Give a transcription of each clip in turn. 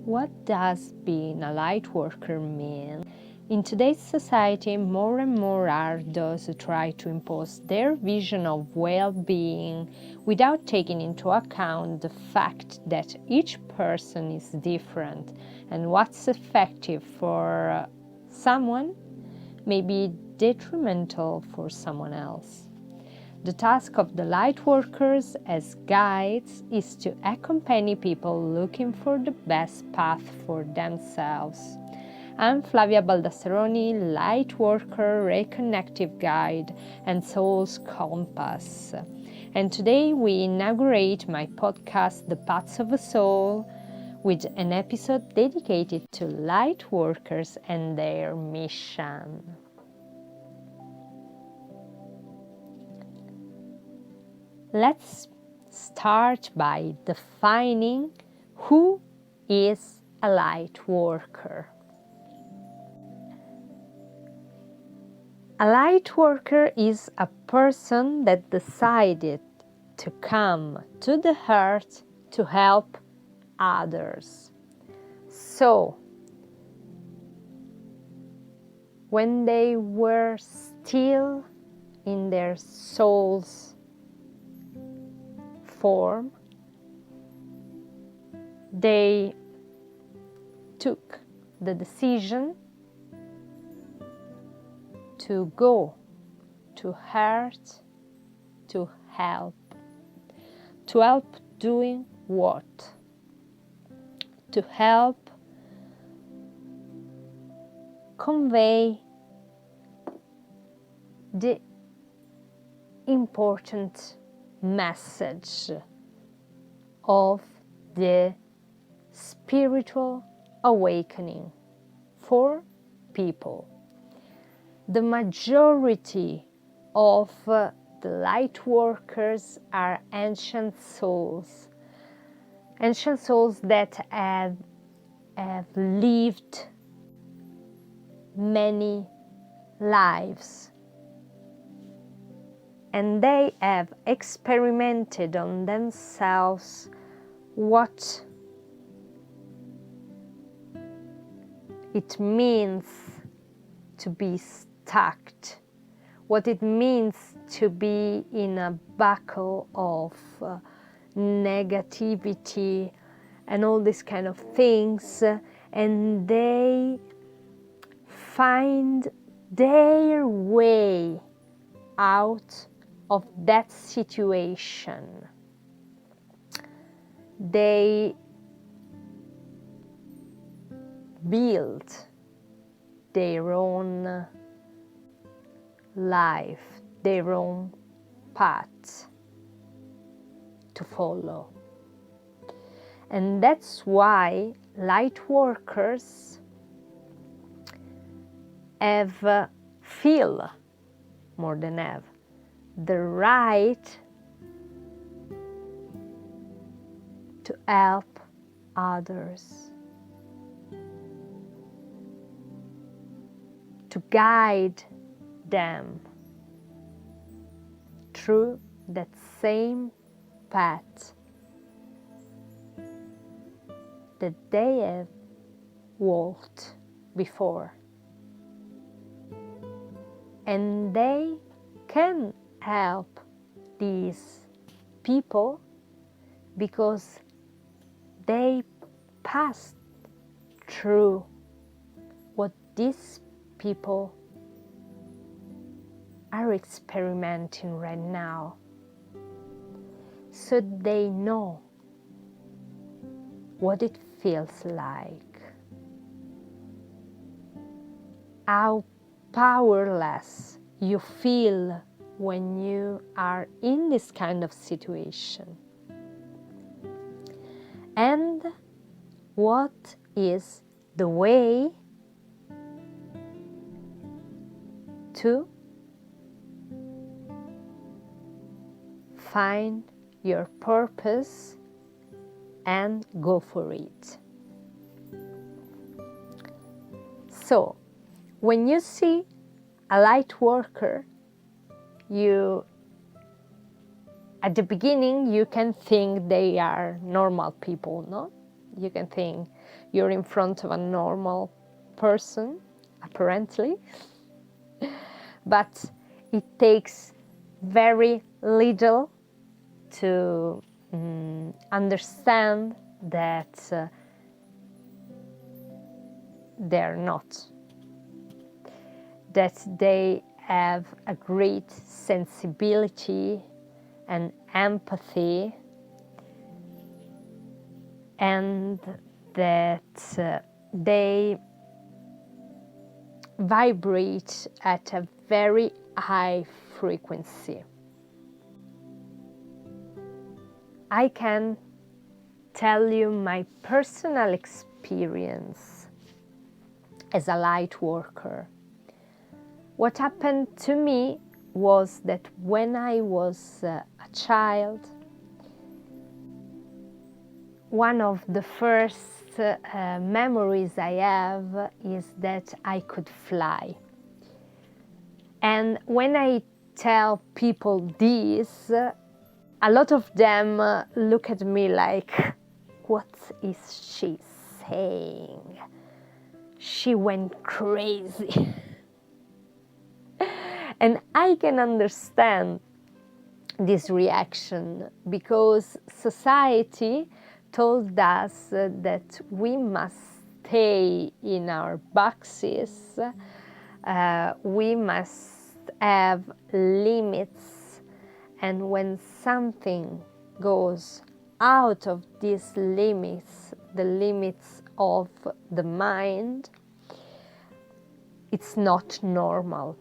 What does being a light worker mean? In today's society, more and more are those who try to impose their vision of well-being without taking into account the fact that each person is different and what's effective for someone may be detrimental for someone else. The task of the Lightworkers as guides is to accompany people looking for the best path for themselves. I'm Flavia Baldasseroni, Lightworker, Reconnecting Guide and Soul's Compass. And today we inaugurate my podcast, The Paths of a Soul, with an episode dedicated to Lightworkers and their mission. Let's start by defining who is a light worker. A light worker is a person that decided to come to the earth to help others. So, when they were still in their soul's form, they took the decision to go to earth to help. To help doing what? To help convey the important message of the spiritual awakening for people. The majority of the light workers are ancient souls that have lived many lives, and they have experimented on themselves what it means to be stuck, what it means to be in a buckle of negativity and all these kind of things, and they find their way out of that situation. They build their own life, their own path to follow. And that's why light workers feel more than have the right to help others, to guide them through that same path that they have walked before. And they can help these people because they passed through what these people are experimenting right now. So they know what it feels like, how powerless you feel when you are in this kind of situation, and what is the way to find your purpose and go for it. So, when you see a light worker, at the beginning you can think they are normal people, no? You can think you're in front of a normal person, apparently, but it takes very little to understand that they're not, that they have a great sensibility and empathy, and that they vibrate at a very high frequency. I can tell you my personal experience as a light worker. What happened to me was that when I was a child, one of the first memories I have is that I could fly. And when I tell people this, a lot of them look at me like, what is she saying? She went crazy. And I can understand this reaction, because society told us that we must stay in our boxes, we must have limits, and when something goes out of these limits, the limits of the mind, it's not normal.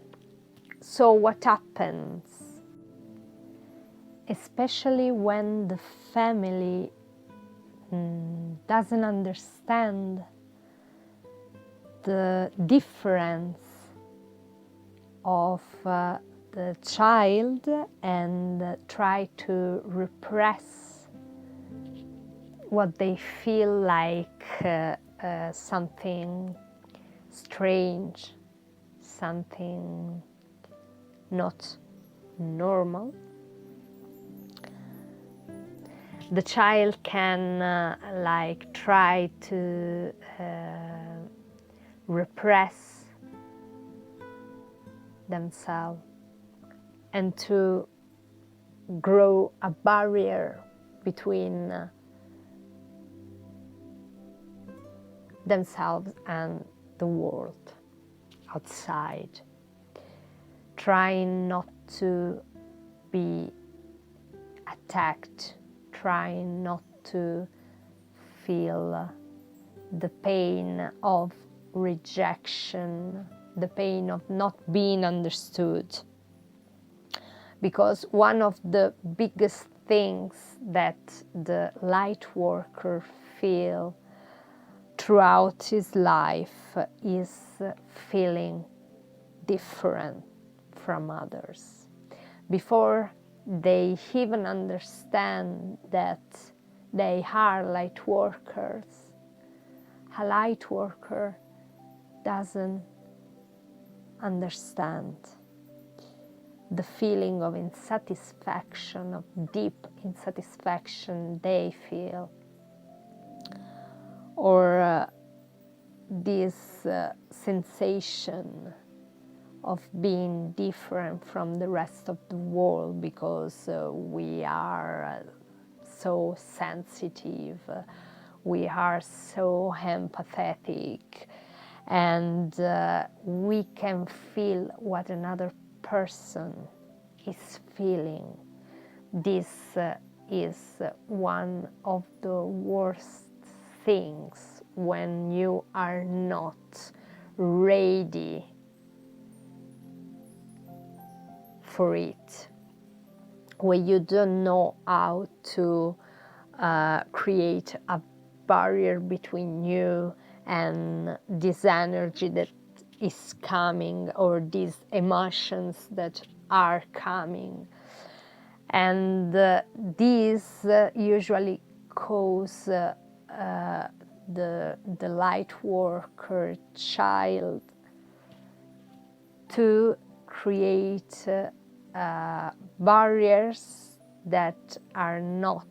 So what happens, especially when the family doesn't understand the difference of the child and try to repress what they feel like something strange, something not normal, the child can like try to repress themselves and to grow a barrier between themselves and the world outside, trying not to be attacked, trying not to feel the pain of rejection, the pain of not being understood. Because one of the biggest things that the light worker feels throughout his life is feeling different from others. Before they even understand that they are light workers, a light worker doesn't understand the feeling of insatisfaction, of deep insatisfaction they feel, or this sensation of being different from the rest of the world, because we are so sensitive, we are so empathetic, and we can feel what another person is feeling. This is one of the worst things when you are not ready for it, when you don't know how to create a barrier between you and this energy that is coming, or these emotions that are coming. And these usually cause the light worker child to create barriers that are not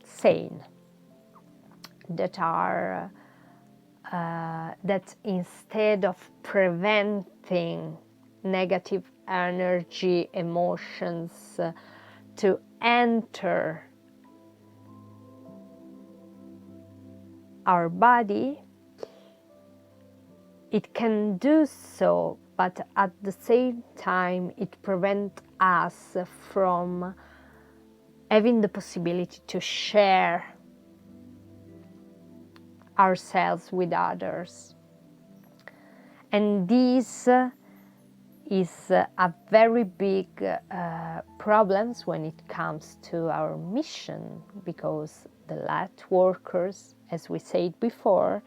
sane. that are that instead of preventing negative energy, emotions to enter our body, it can do so, but at the same time it prevents us from having the possibility to share ourselves with others. And this is a very big problem when it comes to our mission, because the Lightworkers, as we said before,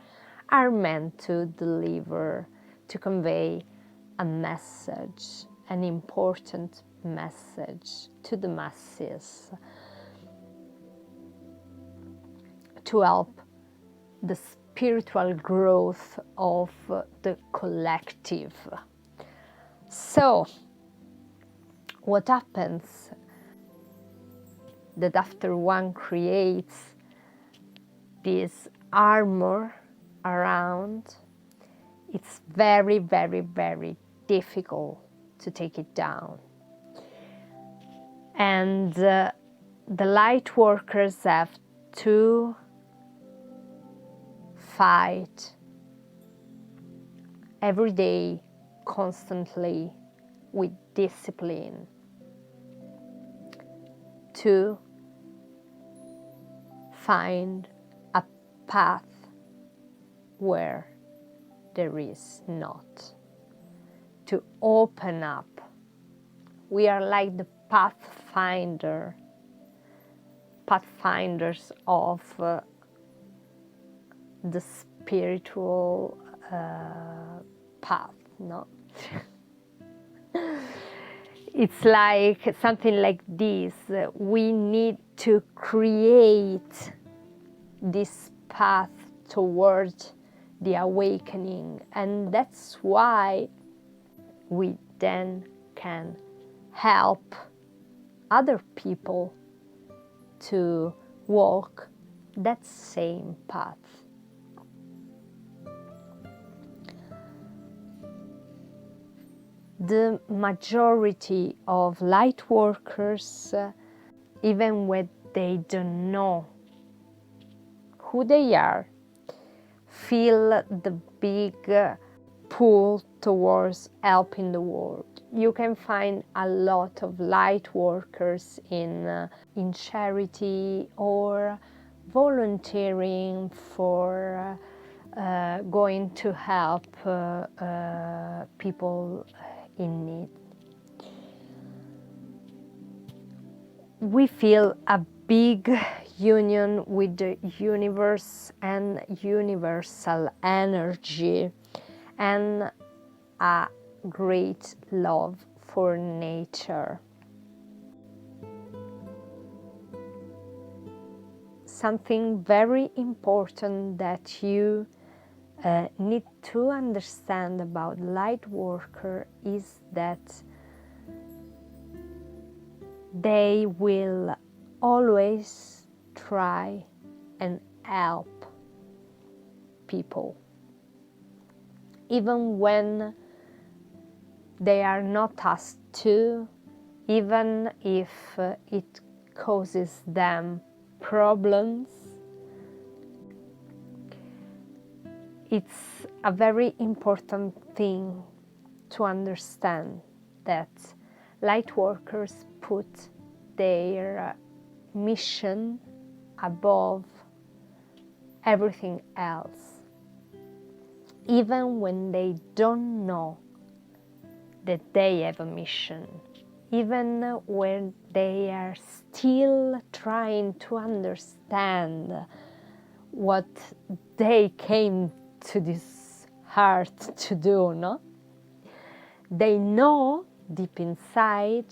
are meant to deliver, to convey a message, an important message to the masses, to help the spiritual growth of the collective. So, what happens that after one creates this armor around, it's very, very, very difficult to take it down. And the Lightworkers have to fight every day, constantly, with discipline, to find a path where there is not, to open up. We are like the pathfinders of the spiritual path, no? It's like something like this. We need to create this path towards the awakening, and that's why we then can help other people to walk that same path. The majority of Lightworkers, even when they don't know who they are, feel the big pull towards helping the world. You can find a lot of Lightworkers in charity or volunteering for going to help people in need. We feel a big union with the universe and universal energy, and a great love for nature. Something very important that you need to understand about Lightworker is that they will always try and help people, even when they are not asked to, even if it causes them problems. It's a very important thing to understand that Lightworkers put their mission above everything else, even when they don't know that they have a mission, even when they are still trying to understand what they came to this earth to do, no? They know deep inside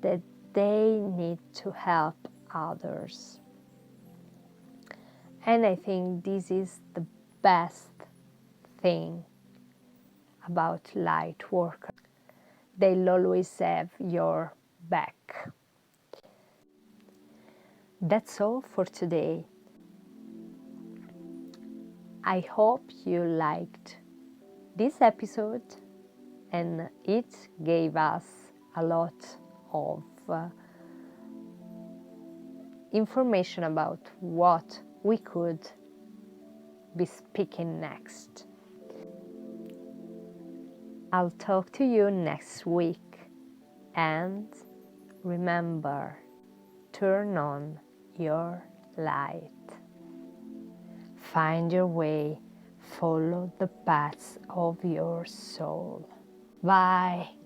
that they need to help others. And I think this is the best thing about Lightworker. They'll always have your back. That's all for today. I hope you liked this episode and it gave us a lot of information about what we could be speaking next. I'll talk to you next week, and remember, turn on your light. Find your way, follow the paths of your soul. Bye.